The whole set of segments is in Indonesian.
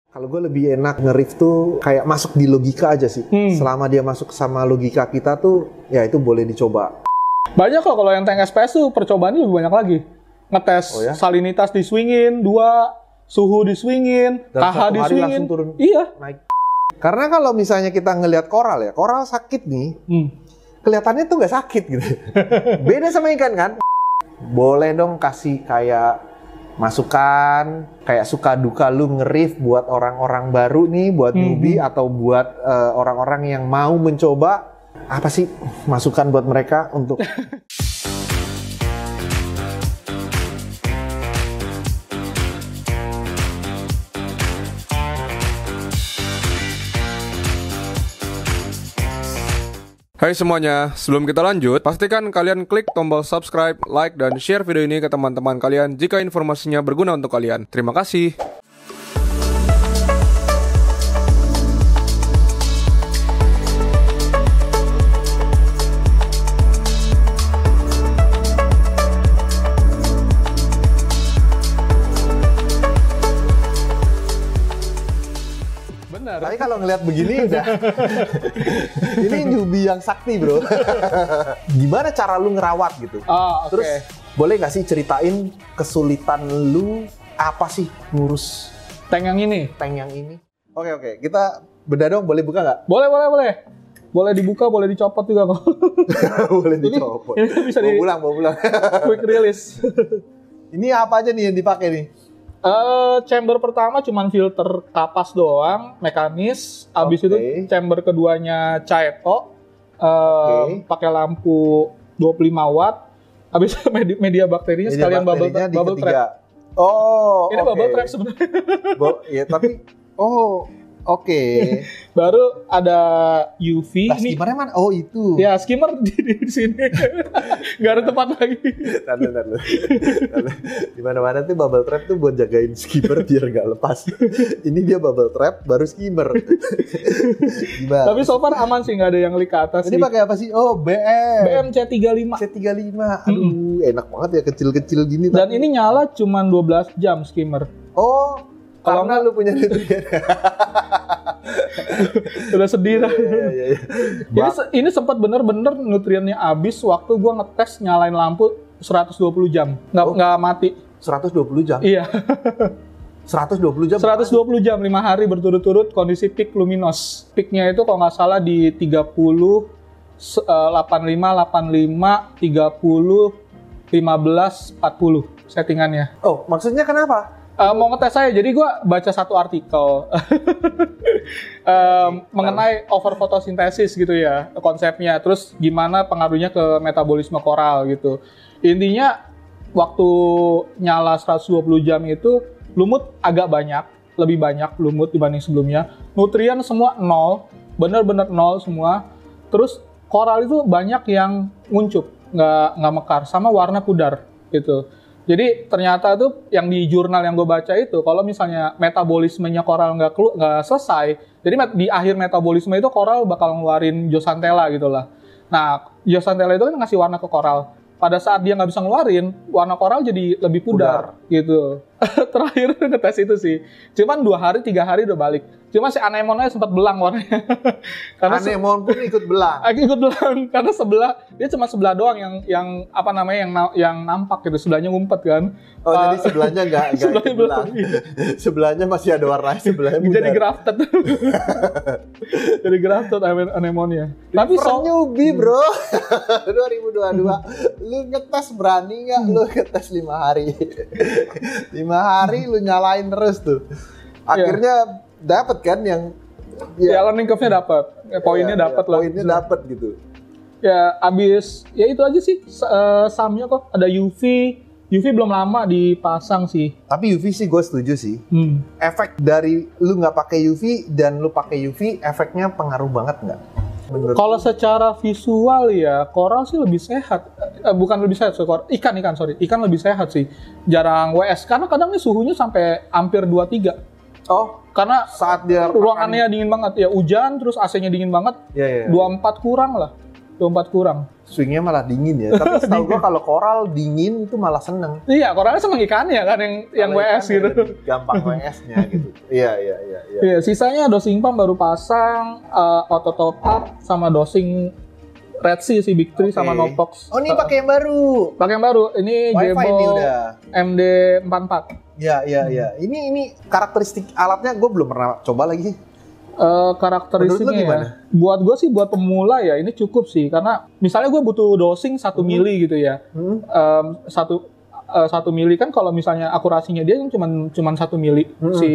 Kalau gue lebih enak nge-riff tuh kayak masuk di logika aja sih. Selama dia masuk sama logika kita tuh, ya itu boleh dicoba. Banyak kok kalau yang tank SPS tuh percobaannya lebih banyak lagi. Ngetes salinitas di swingin, 2, suhu di swingin, KH di swingin. Turun, iya. Naik. Karena kalau misalnya kita ngelihat koral ya, koral sakit nih, kelihatannya tuh nggak sakit gitu. Beda sama ikan kan? Boleh dong kasih kayak masukan, kayak suka duka lu nge-riff buat orang-orang baru nih, buat newbie atau buat orang-orang yang mau mencoba. Apa sih masukan buat mereka untuk... Hai semuanya, sebelum kita lanjut, pastikan kalian klik tombol subscribe, like, dan share video ini ke teman-teman kalian jika informasinya berguna untuk kalian. Terima kasih. Tapi kalau ngeliat begini udah, ini newbie yang sakti bro. Gimana cara lu ngerawat gitu? Terus boleh nggak sih ceritain kesulitan lu apa sih ngurus Tank yang ini? Tank yang ini. Oke, kita beda dong, boleh buka nggak? Boleh. Boleh dibuka, boleh dicopot juga kok. Boleh dicopot. Ini bisa bawa pulang. Quick release. Ini apa aja nih yang dipakai nih? Chamber pertama cuman filter kapas doang, mekanis. Abis itu chamber keduanya Chaeto, pakai lampu 25 watt. Abis itu media bakterinya sekalian bubble trap. Ini bubble trap sebenarnya. Ya tapi Baru ada UV. Nah, skimmernya mana? Oh itu. Ya skimmer di sini. Gak ada tempat lagi. Bentar. Di mana-mana tuh bubble trap tuh buat jagain skimmer biar gak lepas. Ini dia bubble trap baru skimmer. Gimana? Tapi so far aman sih, nggak ada yang leak ke atas. Ini pakai apa sih? Oh BM C35. Aduh enak banget ya, kecil-kecil gini. Dan ini nyala cuma 12 jam skimmer. Kalau nggak lu punya nutrien. Udah sedih lah. Iya. Ini sempat bener-bener nutriennya habis waktu gua ngetes nyalain lampu 120 jam. Nggak mati. 120 jam? Iya. 120 jam? 120 jam, 5 hari berturut-turut kondisi peak luminos. Peaknya itu kalau nggak salah di 30, 85, 30, 15, 40 settingannya. Maksudnya kenapa? Mau ngetes saya, jadi gue baca satu artikel mengenai over fotosintesis gitu ya, konsepnya, terus gimana pengaruhnya ke metabolisme koral gitu. Intinya waktu nyala 120 jam itu lumut agak banyak, lebih banyak lumut dibanding sebelumnya. Nutrien semua nol, bener-bener nol semua. Terus koral itu banyak yang nguncup, nggak mekar, sama warna pudar gitu. Jadi ternyata tuh yang di jurnal yang gue baca itu, kalau misalnya metabolismenya koral nggak selesai, jadi di akhir metabolisme itu koral bakal ngeluarin zooxanthella gitu lah. Nah, zooxanthella itu kan ngasih warna ke koral. Pada saat dia nggak bisa ngeluarin, warna koral jadi lebih pudar. Gitu. Terakhir ngetes itu sih. Cuman 2 hari, 3 hari udah balik. Cuma si anemonnya sempat belang warnanya. Karena anemon pun ikut belang. Ikut belang karena dia cuma sebelah doang yang apa namanya yang nampak gitu, sebelahnya ngumpet kan. Jadi sebelahnya nggak ikut belang. Sebelahnya masih ada warna, sebelahnya pudar. Jadi grafted. Jadi grafted anemonnya. Tapi newbie bro. 2022. Lu ngetes berani nggak? Lu ngetes 5 hari. 5 hari lu nyalain terus tuh. Akhirnya dapat kan yang learning curve-nya dapat. Poinnya dapat lah. Poinnya dapat gitu. Ya abis ya itu aja sih SAM-nya kok. Ada UV belum lama dipasang sih. Tapi UV sih gue setuju sih. Efek dari lu nggak pakai UV dan lu pakai UV, efeknya pengaruh banget nggak? Kalau secara visual ya, koral sih lebih sehat. Bukan lebih sehat, ikan lebih sehat sih. Jarang WS, karena kadang nih suhunya sampai hampir 23. Karena saat dia ruangannya dingin banget. Ya hujan, terus AC-nya dingin banget. 24 kurang lah. 24 kurang. Swingnya malah dingin ya. Tapi setahu gua kalau koral dingin itu malah seneng. Iya, koralnya seneng ikannya kan yang WS Ikan gitu. Gampang WS-nya gitu. Iya. Iya, sisanya dosing pump baru pasang, auto top up sama dosing Red Sea si Big 3 sama Nopox. Oh, ini pakai yang baru. Pakai yang baru. Ini Wi-Fi Jebo ini udah. MD44. Iya. Ini karakteristik alatnya gue belum pernah coba lagi. Karakteristiknya Menurut lu gimana? ya. Buat gue sih buat pemula ya ini cukup sih karena misalnya gue butuh dosing 1 mili gitu ya. 1 mili kan kalau misalnya akurasinya dia cuman 1 mili si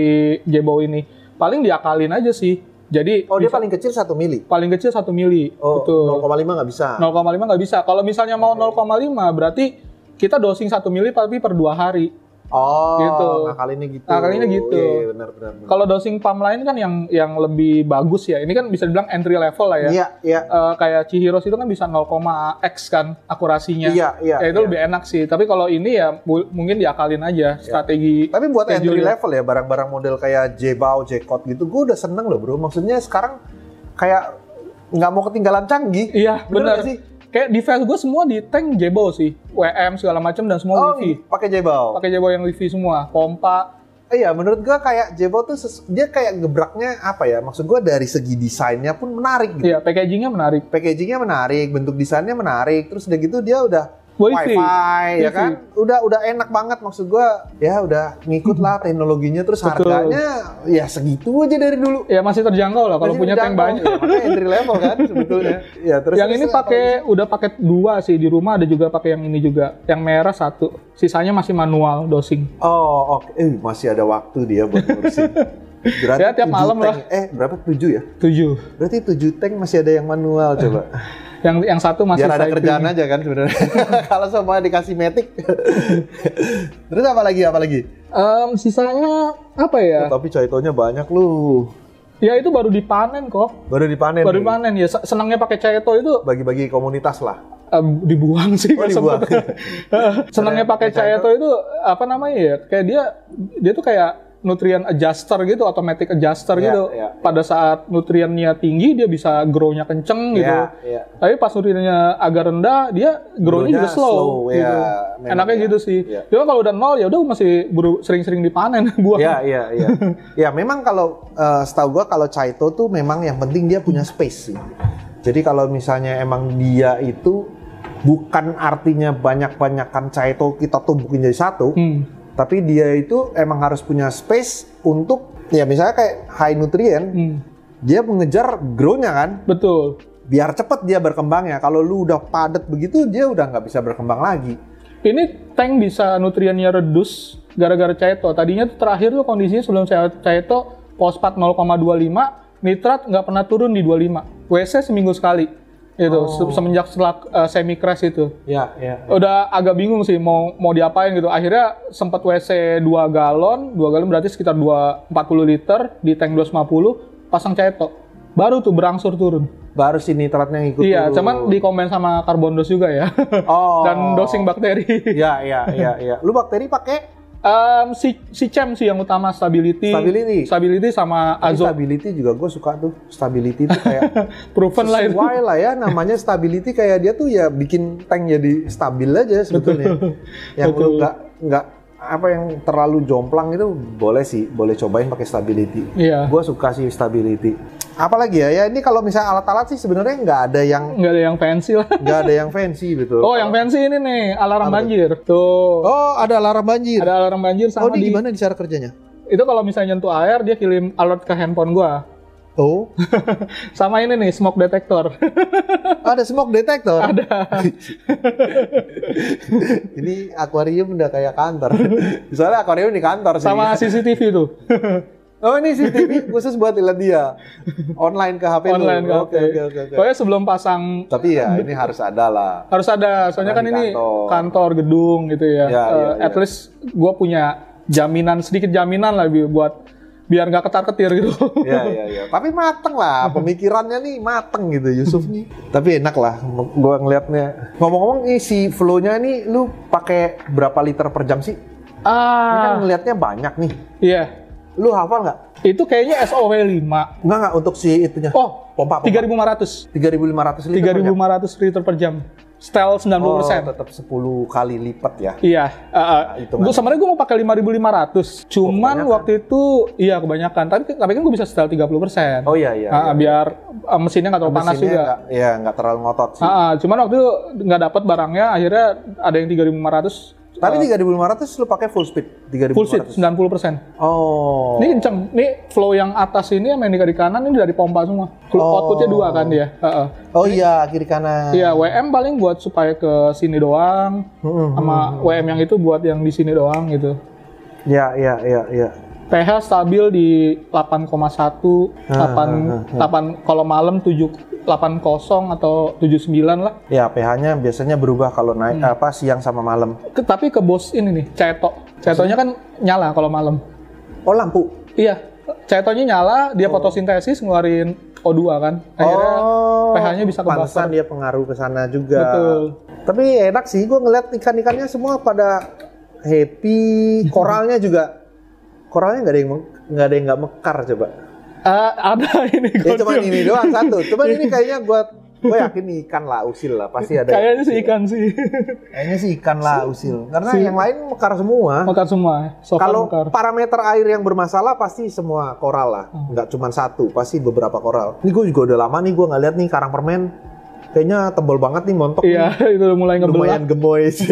Jebo ini. Paling diakalin aja sih. Jadi dia paling kecil 1 mili. Paling kecil 1 mili. Oh, betul. 0,5 nggak bisa. 0,5 nggak bisa. Kalau misalnya mau 0,5 berarti kita dosing 1 mili tapi per 2 hari. Oh, gitu. ngakalinnya gitu. Ngakalinnya gitu. Iya, benar. Kalau dosing pump lain kan yang lebih bagus ya. Ini kan bisa dibilang entry level lah ya. Iya. Kayak Chihiros itu kan bisa 0,x kan akurasinya. Iya. Itu lebih enak sih. Tapi kalau ini ya mungkin diakalin aja strategi. Tapi buat entry schedule-nya. level ya, barang-barang model kayak Jebao, Jcot gitu, gue udah seneng loh bro. Maksudnya sekarang kayak nggak mau ketinggalan canggih. Iya, benar sih. Kayak device gue semua di tank Jebo sih, WM segala macam dan semua Wi-Fi. Pakai Jebao. Pakai Jebo yang Wi-Fi semua, pompa. Iya, menurut gue kayak Jebao tuh dia kayak gebraknya apa ya? Maksud gue dari segi desainnya pun menarik gitu. Iya, packagingnya menarik. Packagingnya menarik, bentuk desainnya menarik. Terus udah gitu dia udah Wi-Fi. ya kan? Udah enak banget maksud gue. Ya udah ngikut lah teknologinya, terus harganya ya segitu aja dari dulu. Ya masih terjangkau lah kalau punya tank banyak. Ya, makanya entry level kan sebetulnya. Ya, terus yang ini udah paket 2 sih di rumah, ada juga pakai yang ini juga. Yang merah 1, sisanya masih manual dosing. Oh, oke. Masih ada waktu dia buat ngurusin. Berarti ya tiap malam tank, lah. Berapa? 7 ya? 7. Berarti 7 tank masih ada yang manual coba. Yang 1 masih biar ada cycling. kerjaan aja kan sebenarnya. Kalau semua dikasih matic. Terus apa lagi? Sisanya apa ya? Tapi Chaito-nya banyak lu. Ya itu baru dipanen kok. Baru dipanen ya. Senangnya pakai Chaito itu bagi-bagi komunitas lah. Dibuang sih. Dibuang. Senangnya pakai Chaito itu apa namanya ya? Kayak dia tuh kayak nutrient adjuster gitu, automatic adjuster gitu. Pada saat nutriennya tinggi dia bisa grow-nya kenceng gitu. Tapi pas nutriennya agak rendah dia grow-nya juga slow gitu. Enaknya gitu sih. Cuma kalau udah 0 ya udah masih sering-sering dipanen buang. Iya. Ya memang kalau setahu gua kalau Chaito tuh memang yang penting dia punya space sih. Jadi kalau misalnya emang dia itu bukan artinya banyak-banyakan Chaito kita tumpukin jadi satu. Tapi dia itu emang harus punya space untuk, ya misalnya kayak high nutrient, dia mengejar grow-nya kan. Betul. Biar cepet dia berkembangnya. Kalau lu udah padat begitu, dia udah nggak bisa berkembang lagi. Ini tank bisa nutriennya reduce gara-gara Chaito. Tadinya tuh terakhir tuh kondisinya sebelum Chaito, fosfat 0,25, nitrat nggak pernah turun di 25. WC seminggu sekali. Itu semenjak setelah semi crash itu. Ya. Udah agak bingung sih mau diapain gitu. Akhirnya sempat WC 2 galon berarti sekitar 40 liter di tank 250, pasang Chaito. Baru tuh berangsur turun. Baru si nitratnya ngikut. Iya, cuman dikombin sama carbon dose juga ya. Dan dosing bakteri. Iya. Lu bakteri pakai si CEM sih yang utama, stability sama azot. Stability juga gue suka tuh. Stability tuh kayak proven lah itu. Sesuai lah ya namanya stability, kayak dia tuh ya bikin tank jadi stabil aja sebetulnya. Yang lu nggak apa yang terlalu jomplang itu boleh cobain pakai stability. Iya. Gue suka sih stability. Apalagi ya ini kalau misalnya alat-alat sih sebenarnya nggak ada yang fancy lah. Nggak ada yang fancy betul. Oh, yang fancy ini nih alarm banjir. Tuh. Oh, ada alarm banjir. Ada alarm banjir sama ini gimana cara kerjanya? Itu kalau misalnya nyentuh air dia kirim alert ke handphone gua. Oh. Sama ini nih smoke detector. Ada smoke detector? Ada. Ini akuarium udah kayak kantor. Soalnya akuarium di kantor sih. Sama CCTV tuh. Oh, ini CCTV khusus buat lihat dia. Online ke HP Online lu. Oke. Pokoknya sebelum pasang. Tapi ya ini harus ada lah. Harus ada. Soalnya kan ini kantor gedung gitu ya. At least gue punya sedikit jaminan lah buat biar nggak ketar-ketir gitu. Iya. Tapi mateng lah, pemikirannya nih mateng gitu Yusuf nih. Tapi enak lah, gue ngelihatnya. Ngomong-ngomong nih si flow-nya nih, lu pakai berapa liter per jam sih? Ini kan ngelihatnya banyak nih. Iya. Lu hafal nggak? Itu kayaknya SOW 5. Enggak, untuk si itunya. Oh, pompa. 3.500. 3.500 liter 3.500 liter per jam. Setel 90%. Oh, tetap 10 kali lipat ya. Iya. Itu Sebenarnya gue mau pakai 5.500. Cuman waktu itu, iya kebanyakan. Tapi kan gue bisa setel 30%. Oh iya. Biar mesinnya nggak terlalu panas juga. Iya, nggak terlalu ngotot sih. Cuman waktu itu nggak dapat barangnya, akhirnya ada yang 3.500. Tapi 3.500 lu pakai full speed? 3.500? Full speed, 90%. Oh. Ini kenceng. Ini flow yang atas ini sama yang di kanan ini dari pompa semua. Outputnya 2 kan dia. Oh iya, kiri kanan. Iya, WM paling buat supaya ke sini doang. Sama WM yang itu buat yang di sini doang gitu. Iya. pH stabil di 8,1, 8 kalau malam 780 atau 79 lah. Ya, pH-nya biasanya berubah kalau naik siang sama malam. Tapi ke bos ini nih, Cetonya kan nyala kalau malam. Oh, lampu. Iya, Cetonya nyala, dia fotosintesis ngeluarin O2 kan. Akhirnya pH-nya bisa ke buffer. Pantesan dia pengaruh ke sana juga. Betul. Tapi enak sih, gue ngeliat ikan-ikannya semua pada happy. Koralnya nggak ada yang nggak mekar coba. Ada ini. Ya cuma ini doang satu. Cuman ini kayaknya gue yakin ikan lausil lah, pasti ada. Kayaknya sih ikan sih. Kayaknya sih ikan lausil. Karena yang lain mekar semua. Mekar semua. Kalau parameter air yang bermasalah pasti semua koral lah. Nggak cuma satu, pasti beberapa koral. Ini gue juga udah lama nih gue nggak lihat nih karang permen. Kayaknya tebal banget nih, montok. Iya, itu udah mulai ngebelah. Lumayan gemoy sih.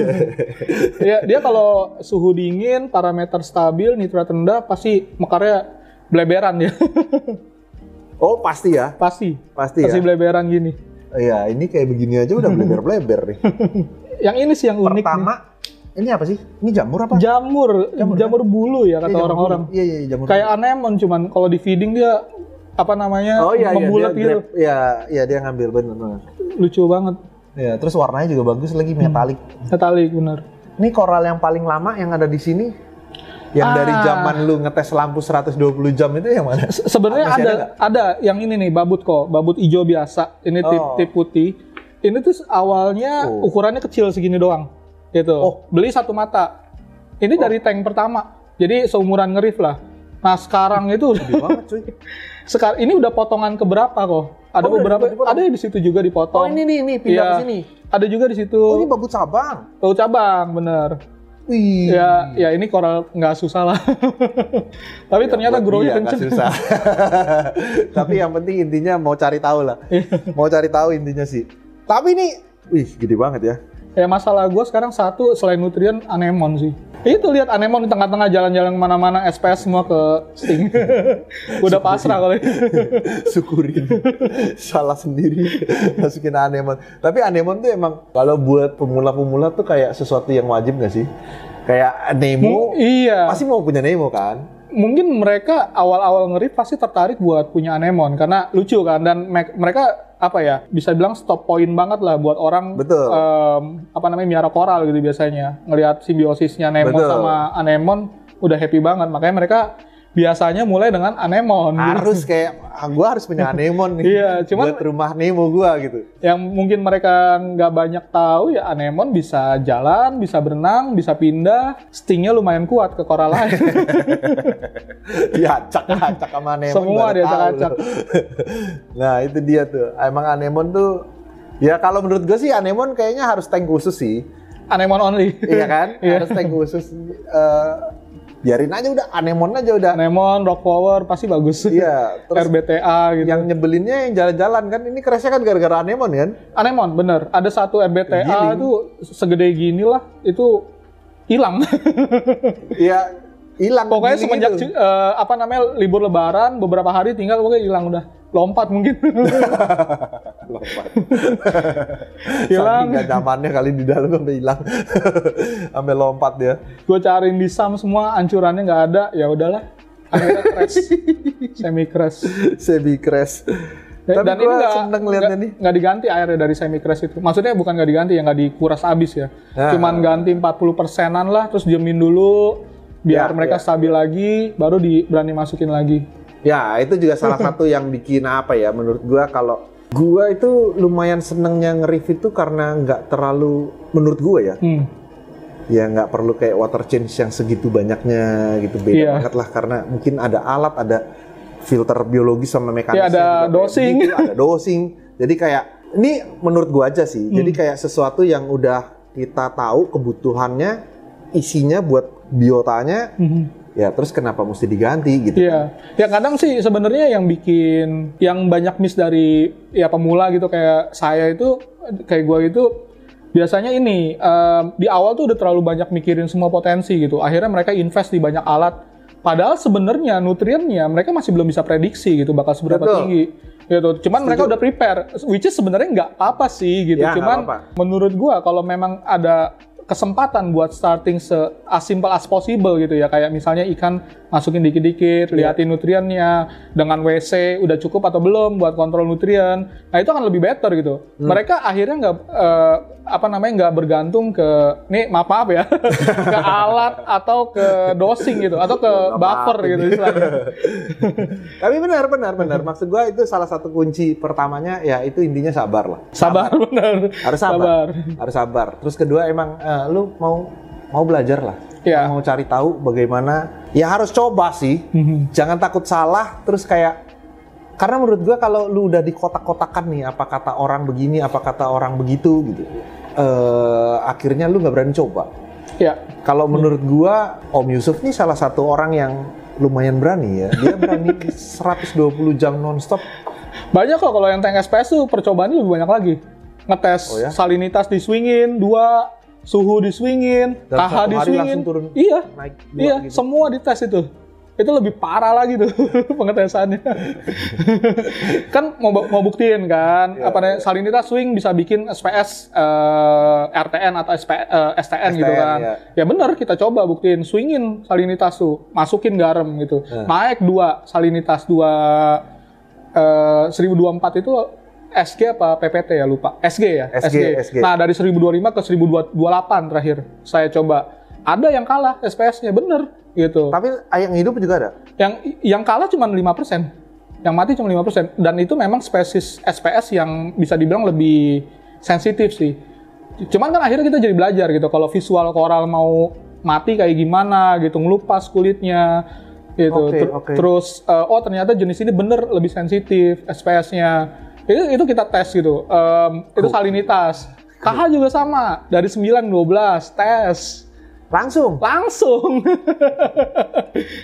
Ya, dia kalau suhu dingin, parameter stabil, nitrat rendah, pasti mekarnya bleberan ya. Oh, pasti ya? Pasti ya? bleberan gini. Iya, ini kayak begini aja udah bleber-bleber nih. Yang ini sih yang unik. Pertama, ini apa sih? Ini jamur apa? Jamur bulu ya kata orang-orang. Iya, jamur. Kayak anemon, cuman kalau di feeding dia membulat gitu. Iya, dia ngambil bener. Lucu banget. Ya, terus warnanya juga bagus lagi, metalik. Metalik, bener. Ini koral yang paling lama yang ada di sini. Yang dari zaman lu ngetes lampu 120 jam itu yang mana? Sebenarnya ada yang ini nih, babut hijau biasa. Ini tip putih. Ini tuh awalnya ukurannya kecil segini doang. Gitu. Beli 1 mata. Ini dari tank pertama. Jadi seumuran nge-reef lah. Nah, sekarang itu gede banget, cuy. Sekarang ini udah potongan keberapa kok? Ada beberapa, ada di situ juga dipotong. Oh, ini pindah ke sini. Ada juga di situ. Oh, ini babut cabang. Babut cabang, bener. Wih. Ya ini koral nggak susah lah. Tapi ternyata grownya kenceng. Susah. Tapi yang penting intinya mau cari tahu lah. Mau cari tahu intinya sih. Tapi ini, gede banget ya. Ya masalah gue sekarang satu selain nutrien anemon sih. Itu lihat anemon di tengah-tengah jalan-jalan kemana-mana, SPS semua ke sting. Udah pasrah kalau syukurin. Salah sendiri masukin anemon. Tapi anemon tuh emang kalau buat pemula-pemula tuh kayak sesuatu yang wajib nggak sih? Kayak Nemo. Iya. Pasti mau punya Nemo kan? Mungkin mereka awal-awal nge-reef pasti tertarik buat punya anemon karena lucu kan, dan mereka bisa bilang stop point banget lah buat orang. Betul. Miara koral gitu biasanya. Ngelihat simbiosisnya Nemo sama anemon udah happy banget. Makanya mereka biasanya mulai dengan anemon. Harus gitu. Kayak gue harus punya anemon nih. Iya, cuman buat rumah Nemo gue gitu. Yang mungkin mereka nggak banyak tahu ya anemon bisa jalan, bisa berenang, bisa pindah. Stingnya lumayan kuat ke koral lain. Diacak-acak sama anemon. Semua diacak-acak. Nah itu dia tuh. Emang anemon tuh, ya kalau menurut gue sih anemon kayaknya harus tank khusus sih. Anemon only. Iya kan? Harus tank khusus. Biarin aja udah, anemon aja udah. Anemon, rock power pasti bagus. Iya. Terus RBTA gitu. Yang nyebelinnya yang jalan-jalan kan, ini crashnya kan gara-gara anemon kan? Anemon, bener. Ada satu RBTA itu segede gini lah, itu hilang. Iya, hilang. Pokoknya semenjak libur lebaran, beberapa hari tinggal pokoknya hilang udah. Lompat mungkin. Lompat. Hilang. Saking gak nyamannya kali di dalam sampai hilang. Sampai lompat dia. Gue cariin di SAM semua, ancurannya nggak ada, ya udahlah. Akhirnya crash. Semi crash. Tapi gue seneng liatnya nih. Nggak diganti airnya dari semi crash itu. Maksudnya bukan nggak diganti, ya nggak dikuras habis ya. Cuman ganti 40%-an lah, terus diemin dulu. Biar mereka stabil lagi, baru berani masukin lagi. Ya, itu juga salah satu yang bikin menurut gua, kalau gua itu lumayan senengnya nge-reef itu karena nggak terlalu, menurut gua ya. ya nggak perlu kayak water change yang segitu banyaknya gitu, beda banget lah karena mungkin ada alat, ada filter biologis sama mekanisme, ada dosing gitu, ada dosing. Jadi kayak ini menurut gua aja sih, jadi kayak sesuatu yang udah kita tahu kebutuhannya, isinya buat biotanya, ya terus kenapa mesti diganti gitu? Iya, ya kadang sih sebenarnya yang bikin yang banyak miss dari ya pemula gitu kayak saya itu, kayak gua itu biasanya ini di awal tuh udah terlalu banyak mikirin semua potensi gitu. Akhirnya mereka invest di banyak alat. Padahal sebenarnya nutriennya mereka masih belum bisa prediksi gitu bakal seberapa tinggi. Gitu. Cuman mereka udah prepare, which is sebenarnya nggak apa-apa sih gitu. Ya, cuman menurut gua kalau memang ada kesempatan buat starting as simple as possible gitu ya, kayak misalnya ikan masukin dikit-dikit, liatin nutriennya, dengan WC udah cukup atau belum buat kontrol nutrien, nah itu akan lebih better gitu. Mereka akhirnya nggak bergantung ke, nih maaf ya, ke alat atau ke dosing gitu, atau ke buffer gitu istilahnya. Tapi benar, maksud gua itu salah satu kunci pertamanya ya itu intinya sabar lah. Sabar benar. Harus sabar. Terus kedua emang lu mau belajar lah. Ya. Mau cari tahu bagaimana, ya harus coba sih. Jangan takut salah, terus kayak, karena menurut gua kalau lu udah dikotak-kotakan nih, apa kata orang begini, apa kata orang begitu gitu, akhirnya lu nggak berani coba. Ya. Kalau menurut gua, Om Yusuf nih salah satu orang yang lumayan berani ya. Dia berani 120 jam nonstop. Banyak kok kalau yang tank SPS tuh percobaannya lebih banyak lagi. Ngetes salinitas di swingin, 2 suhu di swingin, KH di swingin. Iya, gitu. Semua dites itu. Itu lebih parah lagi tuh pengetesannya. Kan mau buktiin kan, salinitas swing bisa bikin SPS RTN atau STN gitu kan. Ya bener, kita coba buktiin, swingin salinitas tuh, masukin garam gitu. Naik 2 salinitas 1024 itu SG apa PPT ya, lupa. SG ya? SG. Nah, dari 1025 ke 1028 terakhir saya coba. Ada yang kalah SPS-nya, bener gitu. Tapi yang hidup juga ada? Yang kalah cuma 5%. Yang mati cuma 5%. Dan itu memang spesies SPS yang bisa dibilang lebih sensitif sih. Cuman kan akhirnya kita jadi belajar gitu. Kalau visual koral mau mati kayak gimana gitu, ngelupas kulitnya gitu. Terus, ternyata jenis ini bener lebih sensitif SPS-nya. Itu kita tes gitu, itu salinitas. KH juga sama, dari 9-12 tes. Langsung?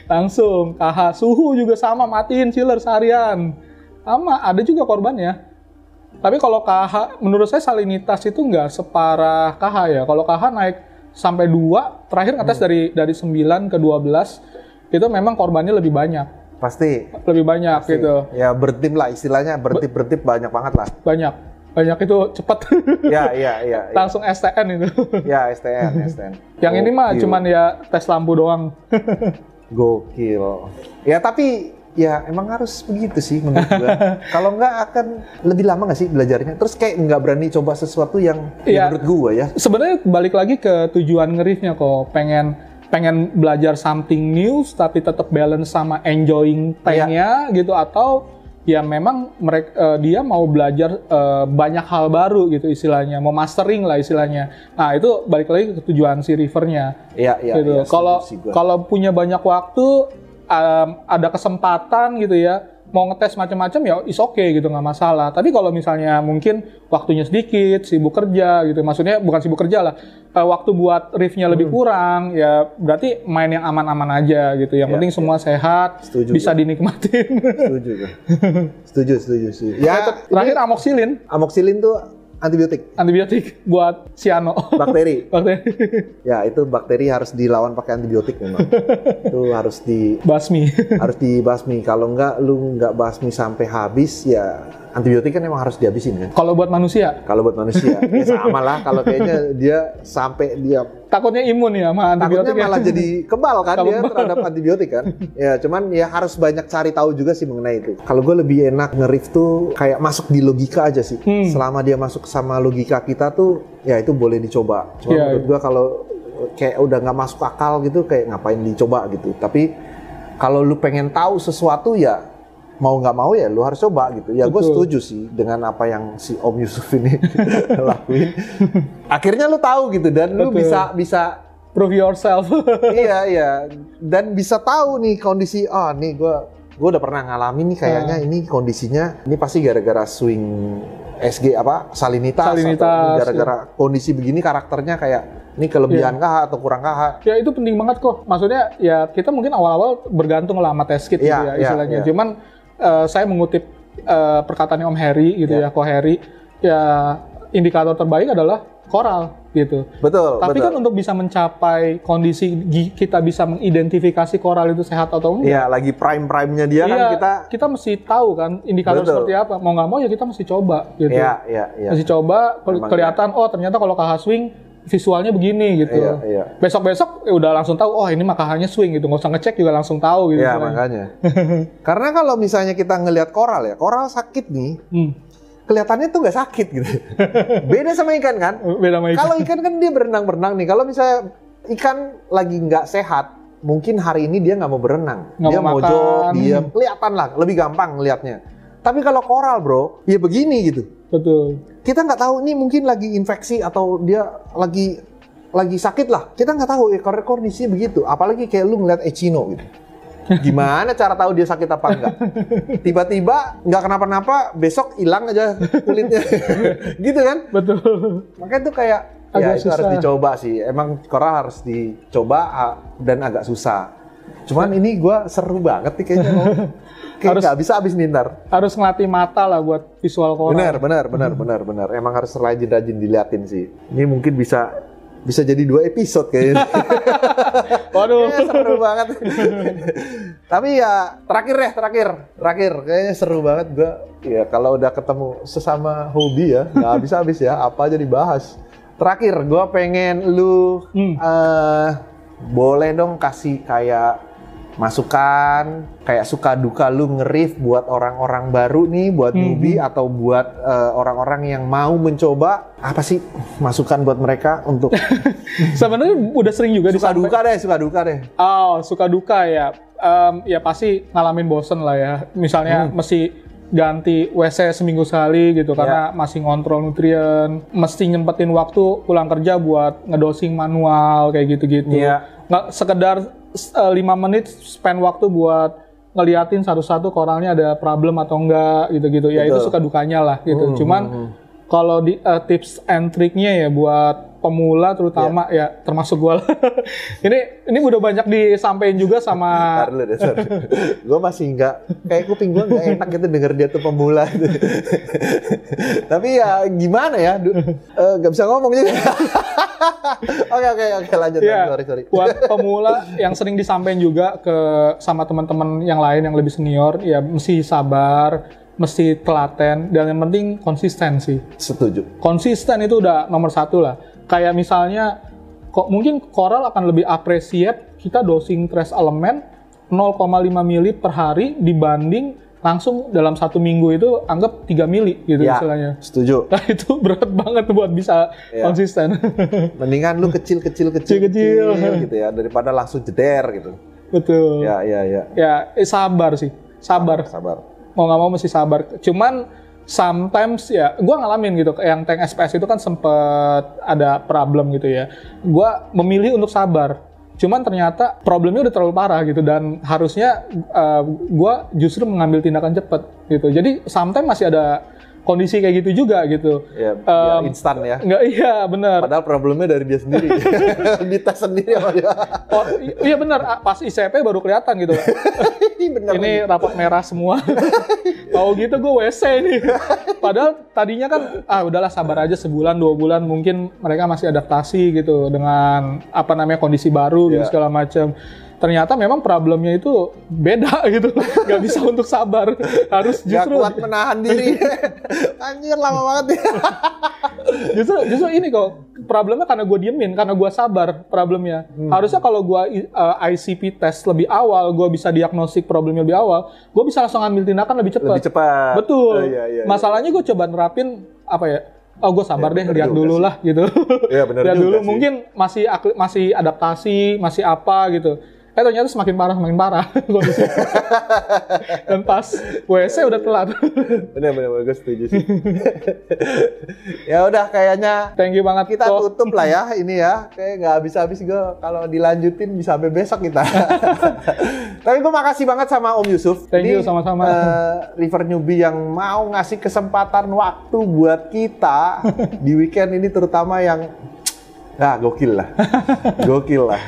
Langsung, KH. Suhu juga sama, matiin chiller seharian. Sama, ada juga korbannya. Tapi kalau KH, menurut saya salinitas itu nggak separah KH ya. Kalau KH naik sampai 2, terakhir ngetes dari 9 ke 12, itu memang korbannya lebih banyak. Pasti. Lebih banyak gitu. Ya bertip lah istilahnya, bertip banyak banget lah. Banyak itu cepet. Iya. Langsung STN itu. Ya STN. Yang ini mah cuman ya tes lampu doang. Gokil. Ya tapi ya emang harus begitu sih menurut gue. Kalau nggak akan lebih lama nggak sih belajarnya? Terus kayak nggak berani coba sesuatu yang menurut gue ya. Sebenarnya balik lagi ke tujuan nge-riffnya kok. Pengen belajar something new tapi tetap balance sama enjoying time-nya gitu, atau ya memang dia mau belajar banyak hal baru gitu istilahnya, mau mastering lah istilahnya. Nah itu balik lagi ke tujuan si rivernya. Gitu. Kalau punya banyak waktu, ada kesempatan gitu ya, mau ngetes macam-macam ya is okay gitu, nggak masalah. Tapi kalau misalnya mungkin waktunya sedikit, sibuk kerja gitu, maksudnya bukan sibuk kerja lah, waktu buat riffnya lebih kurang, ya berarti main yang aman-aman aja gitu. Yang penting semua sehat, bisa dinikmatin. Setuju. Ya, terakhir amoxicillin. Amoxicillin tuh antibiotik buat cyano. Bakteri. Ya, itu bakteri harus dilawan pakai antibiotik memang. Itu harus dibasmi. Kalau lu nggak basmi sampai habis, ya antibiotik kan emang harus dihabisin kan. Kalau buat manusia ya sama lah. Kalau kayaknya dia takutnya imun ya sama antibiotik. Takutnya malah jadi kebal kan dia terhadap antibiotik kan. Ya cuman ya harus banyak cari tahu juga sih mengenai itu. Kalau gue lebih enak nge-riff tuh kayak masuk di logika aja sih. Selama dia masuk sama logika kita tuh, ya itu boleh dicoba. Cuma menurut gue kalau kayak udah nggak masuk akal gitu, kayak ngapain dicoba gitu. Tapi kalau lu pengen tahu sesuatu ya mau nggak mau ya lu harus coba gitu. Ya gue setuju sih dengan apa yang si Om Yusuf ini lakuin. Akhirnya lu tahu gitu, dan lu bisa Prove yourself. Iya. Dan bisa tahu nih kondisi, nih gue udah pernah ngalamin nih kayaknya ini kondisinya, ini pasti gara-gara swing SG salinitas atau gara-gara kondisi begini karakternya kayak ini kelebihan kah atau kurang kah? Ya itu penting banget kok. Maksudnya ya kita mungkin awal-awal bergantung lah sama test kit gitu ya istilahnya. Cuman saya mengutip perkataannya Om Heri gitu ya, Ko Heri, ya indikator terbaik adalah koral gitu. Betul. Tapi kan untuk bisa mencapai kondisi kita bisa mengidentifikasi koral itu sehat atau enggak. Iya, lagi prime-nya dia kan kita mesti tahu kan indikator seperti apa. Mau nggak mau ya kita mesti coba gitu. Iya. Mesti coba kelihatan ternyata kalau KH swing visualnya begini gitu. Iya. Besok-besok udah langsung tahu ini mah KH-nya swing gitu. Nggak usah ngecek juga langsung tahu gitu. Iya, makanya. Karena kalau misalnya kita ngelihat koral sakit nih. Kelihatannya tuh nggak sakit gitu. Beda sama ikan kan? Beda sama ikan. Kalau ikan kan dia berenang-berenang nih. Kalau misalnya ikan lagi nggak sehat, mungkin hari ini dia nggak mau berenang. Dia mojok, diam. Kelihatan lah, lebih gampang ngelihatnya. Tapi kalau koral bro, ya begini gitu. Betul. Kita nggak tahu nih mungkin lagi infeksi atau dia lagi sakit lah. Kita nggak tahu ya kondisinya begitu. Apalagi kayak lu ngeliat echino gitu. Gimana cara tahu dia sakit apa enggak? Tiba-tiba nggak kenapa-napa, besok hilang aja kulitnya. Gitu kan? Betul. Makanya tuh kayak itu harus dicoba sih. Emang koral harus dicoba dan agak susah. Cuman ini gue seru banget nih kayaknya. Kayak nggak bisa habis nih ntar. Harus ngelatih mata lah buat visual koral. Benar. Emang harus rajin-rajin diliatin sih. Ini mungkin bisa jadi 2 episode kayaknya. Waduh. Seru banget. Tapi ya terakhir. Kayaknya seru banget gue. Ya kalau udah ketemu sesama hobi ya, nggak habis-habis ya. Apa aja dibahas. Terakhir, gue pengen lu boleh dong kasih kayak masukan, kayak suka duka lu nge-review buat orang-orang baru nih, buat newbie atau buat orang-orang yang mau mencoba, apa sih masukan buat mereka untuk sebenarnya udah sering juga suka duka deh. Oh, suka duka ya. Ya pasti ngalamin bosen lah ya. Misalnya mesti ganti WC seminggu sekali gitu karena masih ngontrol nutrien, mesti nyempetin waktu pulang kerja buat ngedosing manual kayak gitu-gitu. Nggak sekedar 5 menit spend waktu buat ngeliatin satu-satu koralnya ada problem atau enggak gitu-gitu. Ya itu suka dukanya lah gitu. Cuman kalau di tips and triknya ya buat pemula terutama ya termasuk gue lah. ini udah banyak disampaikan juga sama. Gue masih kayak kuping gue nggak enak gitu denger dia tuh pemula. Tapi ya gimana ya, nggak bisa ngomong juga. Oke lanjut. Sorry. Buat pemula yang sering disampaikan juga sama teman-teman yang lain yang lebih senior ya mesti sabar, mesti telaten, dan yang penting konsisten sih. Setuju. Konsisten itu udah nomor 1 lah. Kayak misalnya, mungkin koral akan lebih appreciate kita dosing trace element 0,5 mili per hari dibanding langsung dalam 1 minggu itu anggap 3 mili gitu istilahnya. Setuju. Nah itu berat banget buat bisa konsisten. Mendingan lu kecil gitu ya daripada langsung jeder gitu. Betul. Ya. Ya sabar sih. Sabar. Mau nggak mau mesti sabar. Cuman sometimes ya, gue ngalamin gitu, yang tank SPS itu kan sempet ada problem gitu ya. Gue memilih untuk sabar. Cuman ternyata problemnya udah terlalu parah gitu dan harusnya gue justru mengambil tindakan cepat gitu. Jadi sometimes masih ada kondisi kayak gitu juga gitu. Ya, instan ya. Nggak, iya benar. Padahal problemnya dari dia sendiri. Dites sendiri sama dia. Oh, iya benar, pas ICP baru kelihatan gitu. Ini rapot merah semua. Tahu gitu gue WC nih. Padahal tadinya kan udahlah sabar aja sebulan 2 bulan mungkin mereka masih adaptasi gitu dengan kondisi baru gitu segala macam. Ternyata memang problemnya itu beda gitu, nggak bisa untuk sabar, harus justru nggak kuat menahan diri. Anjir lama banget ya. justru ini kok problemnya karena gue diemin, karena gue sabar problemnya. Harusnya kalau gue ICP test lebih awal, gue bisa diagnostik problemnya lebih awal, gue bisa langsung ambil tindakan lebih cepat. Betul. Iya. Masalahnya gue coba nerapin gue sabar deh, lihat dulu lah gitu. Iya benar. Lihat dulu, mungkin masih adaptasi, masih apa gitu. Ternyata semakin parah kondisi. Dan pas WC udah telat. Bener, gue setuju sih. Ya udah kayaknya Thank you banget kita kok. tutup lah ya ini ya. Kayak nggak habis-habis gue kalau dilanjutin bisa sampai besok kita. Tapi gue makasih banget sama Om Yusuf. Thank you, sama-sama. River Newbie yang mau ngasih kesempatan waktu buat kita di weekend ini terutama yang gokil lah.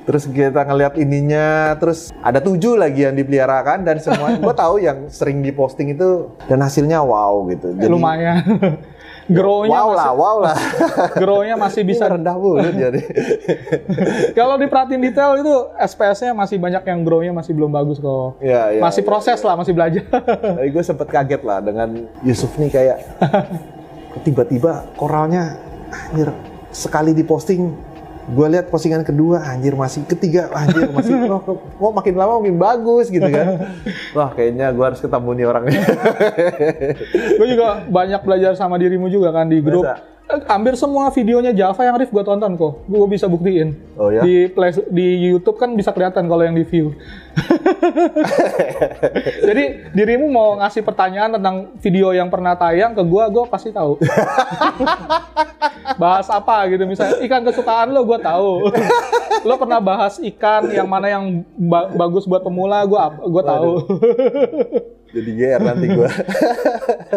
Terus kita ngelihat ininya, terus ada 7 lagi yang dipeliharakan dan semua gue tahu yang sering diposting itu dan hasilnya wow gitu. Jadi lumayan. Grow-nya wow lah. Grow-nya masih bisa rendah banget jadi. Kalau diperhatiin detail itu SPS-nya masih banyak yang grow-nya masih belum bagus kok. Ya, masih proses lah, masih belajar. Tapi gue sempet kaget lah dengan Yusuf nih kayak tiba-tiba koralnya anjir sekali diposting. Gue lihat postingan kedua, anjir masih ketiga, anjir masih kok makin lama makin bagus gitu kan. Wah kayaknya gue harus ketemu nih orangnya. Gue juga banyak belajar sama dirimu juga kan di grup. Hampir semua videonya Java yang Arif gue tonton kok. Gue bisa buktiin. Oh ya? Di YouTube kan bisa kelihatan kalau yang di view. Jadi dirimu mau ngasih pertanyaan tentang video yang pernah tayang ke gue pasti tahu. Bahas apa gitu misalnya ikan kesukaan lo, gue tahu. Lo pernah bahas ikan yang mana yang bagus buat pemula, gue tahu. Jadi GR nanti gue.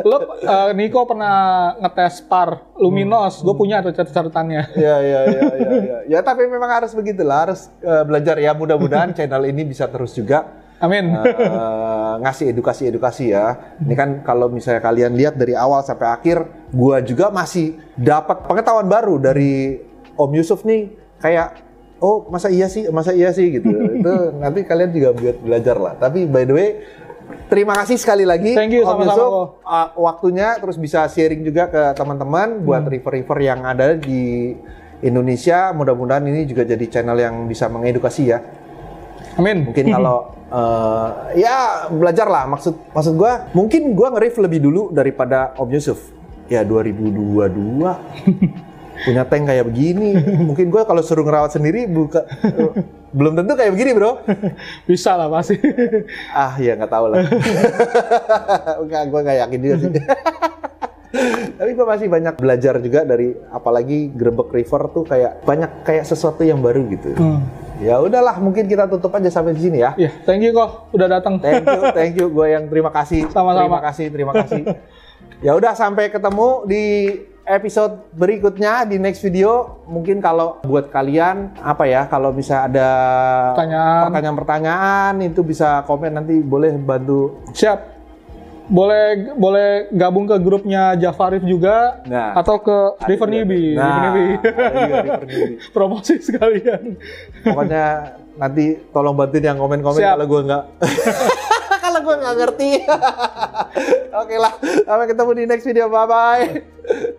Lo Niko pernah ngetes par luminos, gue punya tuh catatannya. Ya. Ya tapi memang harus begitulah, harus belajar ya. Mudah-mudahan channel ini bisa terus juga. Amin. Ngasih edukasi ya. Ini kan kalau misalnya kalian lihat dari awal sampai akhir, gue juga masih dapat pengetahuan baru dari Om Yusuf nih. Kayak, oh masa iya sih gitu. Itu nanti kalian juga buat belajar lah. Tapi by the way, terima kasih sekali lagi. Thank you, Om sama-sama. Yusuf, waktunya terus bisa sharing juga ke teman-teman buat river-river yang ada di Indonesia. Mudah-mudahan ini juga jadi channel yang bisa mengedukasi ya. Amin. Mungkin kalau ya belajar lah. Maksud gue, mungkin gue nge-riff lebih dulu daripada Om Yusuf. Ya 2022 punya tank kayak begini. Mungkin gue kalau suruh ngerawat sendiri belum tentu kayak begini bro. Bisa lah pasti. Ya nggak tahu lah. Gue nggak yakin juga sih. Tapi gue masih banyak belajar juga dari apalagi Grebek River tuh kayak banyak kayak sesuatu yang baru gitu. Ya udahlah, mungkin kita tutup aja sampai di sini ya. Iya, thank you kok udah datang. Thank you. Gue yang terima kasih. Sama-sama. Terima kasih. Ya udah, sampai ketemu di episode berikutnya di next video. Mungkin kalau buat kalian kalau bisa ada pertanyaan-pertanyaan itu bisa komen, nanti boleh bantu. Siap. Boleh gabung ke grupnya Jafarif juga, atau ke River Newbie. River Newbie. Promosi sekalian. Pokoknya nanti tolong bantuin yang komen-komen kalau gue nggak kalau gue nggak ngerti. Oke lah, sampai ketemu di next video. Bye bye.